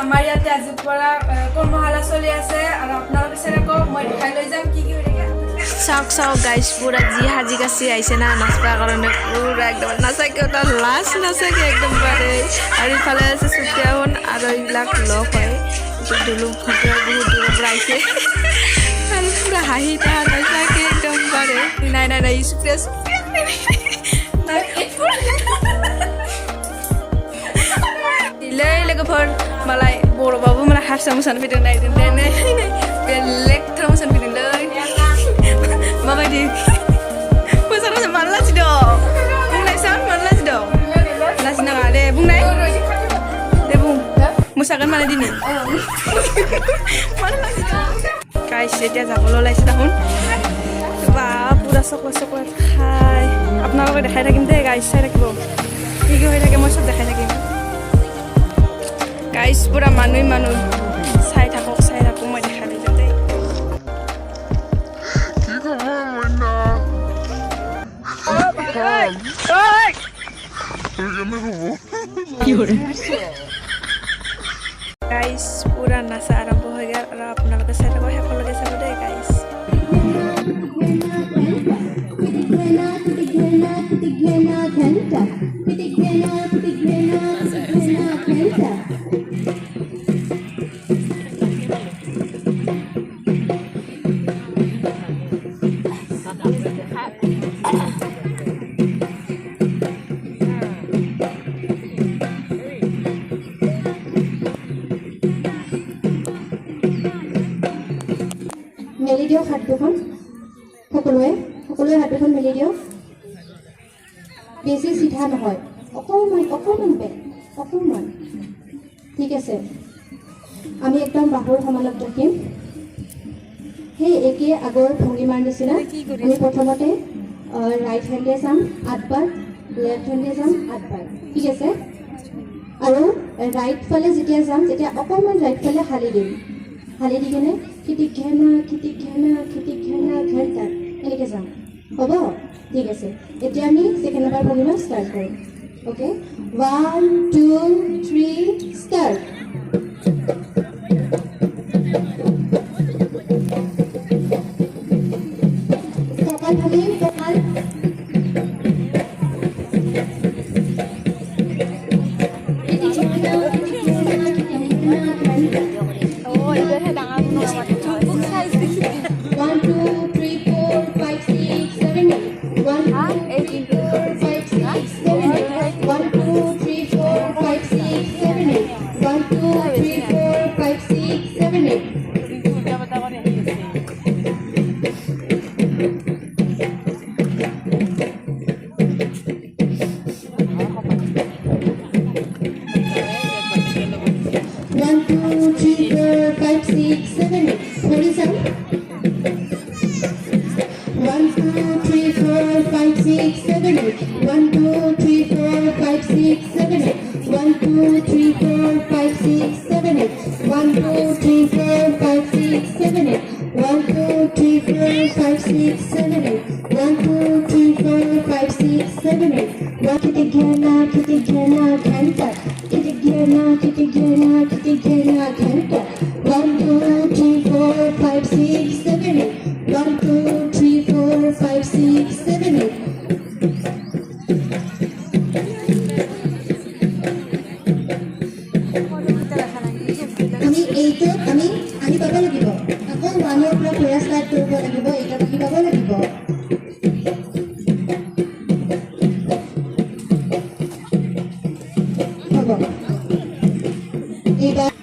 আমাৰ ইয়াতে আজিৰ পৰা কৰ্মশালা চলি আছে আৰু আপোনালোকে চাওক মই দেখাই লৈ যাম কি হৈ থাকে চাওক গাইজ পুৰা যি সাজি কাচি আহিছে না নাচবা কাৰণে পুৰা একদম নাচাকে এটা লাজ নাচাকে একদম পাৰে আৰু ইফালে আছে চুতীয়াহন আৰু এইবিলাক লগ হয় দুলু ফটো বহুত দূৰৰ পৰা আহিছে আৰু পুৰা হাঁহি তাহা নাচাকে একদম পাৰে নাই স্প্ৰেছ लोगोफोर मालाय बर'बाबो मालाय हारसा मोसानो फैदों नायदों दे बेलेगथार मोसानो फैदोंलै माबायदि मोसानो मानो लाजि दं बुंनाय सान मानो लाजि दं लाजि नाङा दे बुंनाय दे बुं मोसागोन माने दिनै मानो लाजि दं गाइस এতিয়া যাবলৈ ওলাইছে দেখোন বা পুৰা চকলেট খাই আপোনালোকে দেখাই থাকিম দেই গাইস চাই থাকিব কি কি হৈ থাকে মই চব দেখাই থাকিম গাইস পুৰা মানুহ চাই থাকক মই দেখা দিম দেই কি খবৰ মইনা গাইস পুৰা নাচা আৰম্ভ হৈ গ'ল আৰু আপোনালোকে চাই থাকক শেষলৈকে চাব দেই গাইস মেলি দিয়ক হাত দুখন সকলোৱে হাত দুখন মেলি দিয়ক বেছি চিধা নহয় অকণমান বেগ অকণমান ঠিক আছে আমি একদম বাহুৰ সমানত ৰাখিম সেই একে আগৰ ভংগীমাৰ নিচিনা আমি প্ৰথমতে ৰাইট হেণ্ডে যাম 8 বাৰ লেফ্ট হেণ্ডে যাম 8 বাৰ ঠিক আছে আৰু ৰাইট ফালে যেতিয়া যাম তেতিয়া অকণমান ৰাইট ফালে হালি দিম হালি দি কেনে খিটি ঘেনা ঘেণ্টা এনেকৈ যাম হ'ব ঠিক আছে এতিয়া আমি ছেকেণ্ড নাম্বাৰ ভংগীমা ষ্টাৰ্ট কৰিম অ'কে 1 2 3 ষ্টাৰ্ট কঁকাল ভাঙিম কঁকাল এইবাৰ